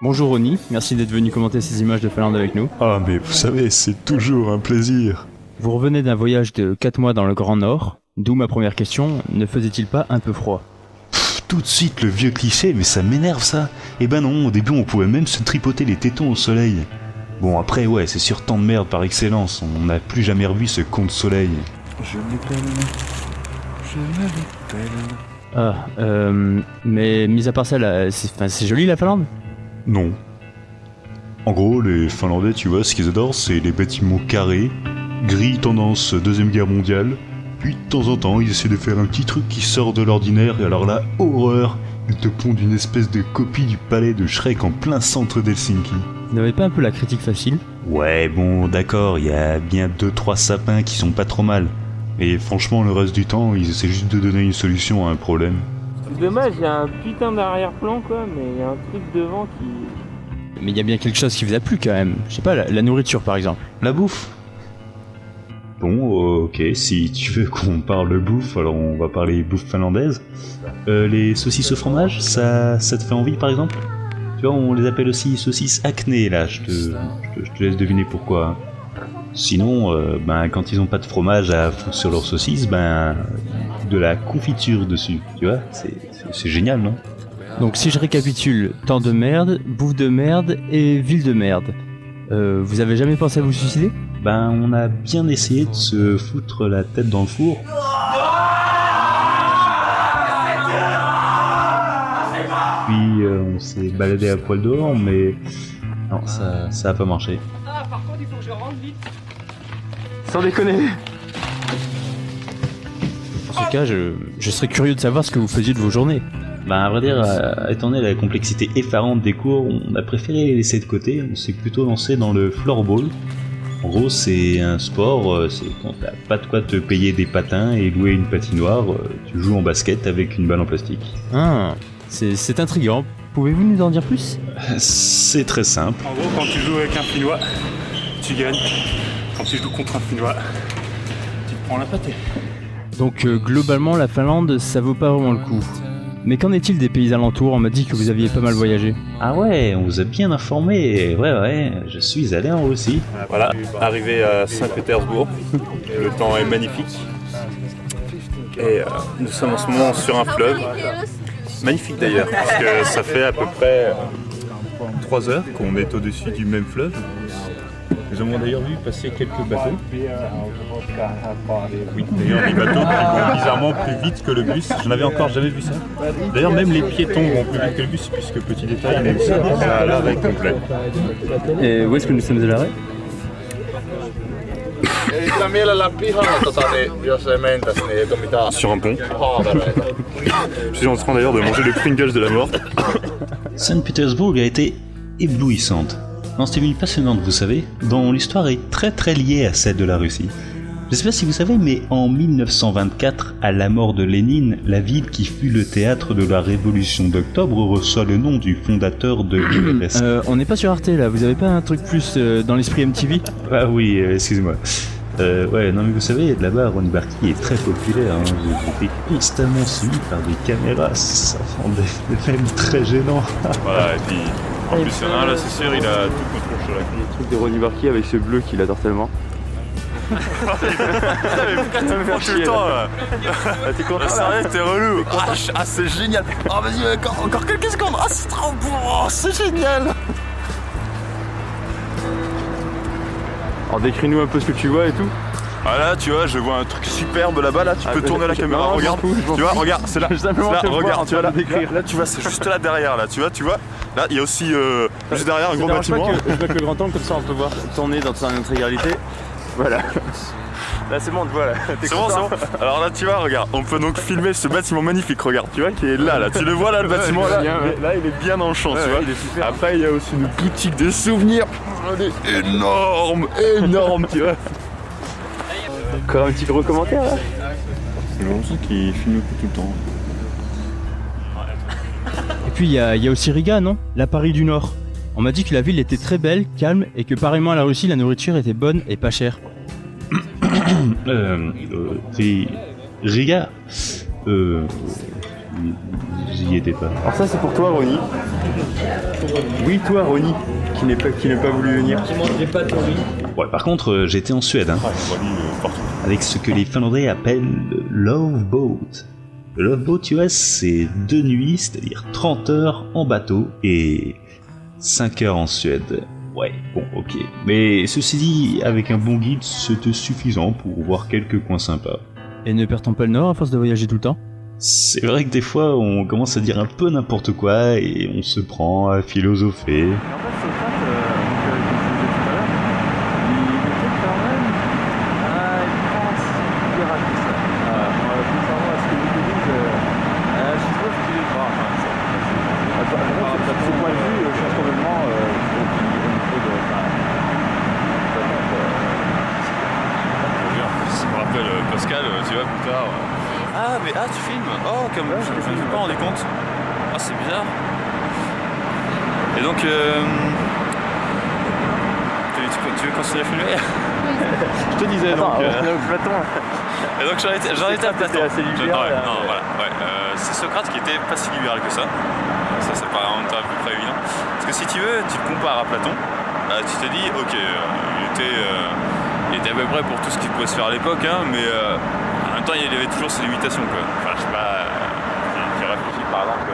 Bonjour Ronnie, merci d'être venu commenter ces images de Finlande avec nous. Ah mais vous savez, c'est toujours un plaisir. Vous revenez d'un voyage de 4 mois dans le Grand Nord, d'où ma première question, ne faisait-il pas un peu froid? Tout de suite le vieux cliché, mais ça m'énerve ça. Eh ben non, au début on pouvait même se tripoter les tétons au soleil. Bon après ouais, c'est sur temps de merde par excellence, on n'a plus jamais revu ce con de soleil. Je m'appelle. Ah, mais mis à part ça, là, c'est joli la Finlande? Non. En gros, les Finlandais, tu vois, ce qu'ils adorent, c'est les bâtiments carrés, gris tendance Deuxième Guerre mondiale, puis de temps en temps, ils essaient de faire un petit truc qui sort de l'ordinaire, et alors là, horreur, ils te pondent une espèce de copie du palais de Shrek en plein centre d'Helsinki. Vous n'avez pas un peu la critique facile? Ouais, bon, d'accord, il y a bien 2-3 sapins qui sont pas trop mal. Et franchement, le reste du temps, ils essaient juste de donner une solution à un problème. C'est dommage, il y a un putain d'arrière-plan quoi, mais il y a un truc devant qui... Mais il y a bien quelque chose qui vous a plu quand même, je sais pas, la nourriture par exemple. La bouffe. Bon, ok, si tu veux qu'on parle bouffe, alors on va parler bouffe finlandaise. Les saucisses au fromage, ça te fait envie par exemple? Tu vois, on les appelle aussi saucisses acné là, je te laisse deviner pourquoi. Hein. Sinon, quand ils ont pas de fromage à foutre sur leurs saucisses, de la confiture dessus, tu vois, c'est génial, non? Donc si je récapitule, temps de merde, bouffe de merde et ville de merde. Vous avez jamais pensé à vous suicider? On a bien essayé de se foutre la tête dans le four. Puis on s'est baladé à poil dehors, mais non, ça a pas marché. Ah, par contre, il faut que je rentre vite. Sans déconner. En ce cas, je serais curieux de savoir ce que vous faisiez de vos journées. À vrai dire, étant donné la complexité effarante des cours, on a préféré les laisser de côté. On s'est plutôt lancé dans le floorball. En gros, c'est un sport, c'est quand t'as pas de quoi te payer des patins et louer une patinoire, tu joues en basket avec une balle en plastique. Ah, c'est intriguant. Pouvez-vous nous en dire plus? C'est très simple. En gros, quand tu joues avec un Finnois, tu gagnes. Quand tu joues contre un Finnois, tu te prends la pâtée. Donc globalement, la Finlande, ça vaut pas vraiment le coup. Mais qu'en est-il des pays alentours? On m'a dit que vous aviez pas mal voyagé. Ah ouais, on vous a bien informé. Ouais, je suis allé en Russie. Voilà, arrivé à Saint-Pétersbourg, le temps est magnifique. Et nous sommes en ce moment sur un fleuve. Magnifique d'ailleurs, parce que ça fait à peu près 3 heures qu'on est au-dessus du même fleuve. Nous avons d'ailleurs vu passer quelques bateaux. Oui, d'ailleurs les bateaux qui vont bizarrement plus vite que le bus. Je n'avais encore jamais vu ça. D'ailleurs même les piétons vont plus vite que le bus, puisque petit détail, même ça a l'arrêt complet. Et où est-ce que nous sommes à l'arrêt? Sur un pont. Je suis en train d'ailleurs de manger le Pringles de la mort. Saint-Pétersbourg a été éblouissante. Non, c'était une ville passionnante, vous savez, dont l'histoire est très très liée à celle de la Russie. Je sais pas si vous savez, mais en 1924, à la mort de Lénine, la ville qui fut le théâtre de la révolution d'octobre reçoit le nom du fondateur de l'URSS. On n'est pas sur Arte là, vous avez pas un truc plus dans l'esprit MTV? Ah oui, excusez-moi. Ouais, non mais vous savez, là-bas, Ronnie Barty est très populaire. Hein. J'étais constamment suivi par des caméras, ça rendait même très gênant. Voilà, et puis en plus il y en a un là, c'est sûr, il a tout le contrôle sur la clé. Le truc de Ronnie Barky avec ce bleu qu'il adore tellement. Tout le temps là. T'es content? Sérieux, t'es relou. Ah, c'est génial. Ah, vas-y, encore quelques secondes. Ah, c'est trop beau. Oh, c'est génial. Alors décris-nous un peu ce que tu vois et tout. Ah là, tu vois, je vois un truc superbe là-bas. Là, tu peux tourner la caméra. Non, regarde. tu vois, regarde, c'est là. Simplement te voir Regarde, tu vois là. décrire. Là, tu vois, c'est juste là derrière. Là, tu vois. Là, il y a aussi juste derrière un gros bâtiment. Je bloque le grand angle comme ça, on peut voir tourner dans son intégralité. Voilà. Là c'est bon, on te voit là. C'est bon. Alors là, tu vois, regarde, on peut donc filmer ce bâtiment magnifique, regarde, tu vois, qui est là. Tu le vois là, le bâtiment là. Là, il est bien dans le champ, tu vois. Il est super. Après, il y a aussi une boutique de souvenirs. Elle est énorme, tu vois. Encore un petit gros commentaire là. J'ai l'impression qu'il filme tout le temps. Et puis il y a aussi Riga, non? La Paris du Nord. On m'a dit que la ville était très belle, calme et que pareillement à la Russie, la nourriture était bonne et pas chère. C'est Riga. Vous y étiez pas. Alors ça c'est pour toi Ronnie. Oui toi Ronnie, qui n'a pas voulu venir. Ouais, par contre, j'étais en Suède, hein, avec ce que les Finlandais appellent le Love Boat. Le Love Boat, tu vois, c'est 2 nuits, c'est-à-dire 30 heures en bateau et 5 heures en Suède. Ouais, bon, ok. Mais ceci dit, avec un bon guide, c'était suffisant pour voir quelques coins sympas. Et ne perd-on pas le nord à force de voyager tout le temps? C'est vrai que des fois, on commence à dire un peu n'importe quoi et on se prend à philosopher. En fait, Socrate, comme je vous disais tout à l'heure, il était quand même pas si libéral que ça. Contrairement à ce que vous dites, je trouve qu'il est pas. De ce point de vue, je pense complètement au niveau de. Ça me rappelle Pascal, tu vois, plus tard. Ah, mais tu filmes. Oh, comme je ne me suis pas rendu compte. Ah, c'est bizarre. Et donc, tu veux continuer à filmer? Je te disais donc. Platon. Et donc j'en étais à Platon. Assez libéral. Non, voilà. Ouais. C'est Socrate qui était pas si libéral que ça. Ça, c'est pas en même temps à peu près évident. Parce que si tu veux, tu te compares à Platon. Tu te dis, ok, il était à peu près pour tout ce qui pouvait se faire à l'époque, hein, mais en même temps, il y avait toujours ses limitations, quoi. Enfin, je sais pas, j'ai réfléchi par exemple.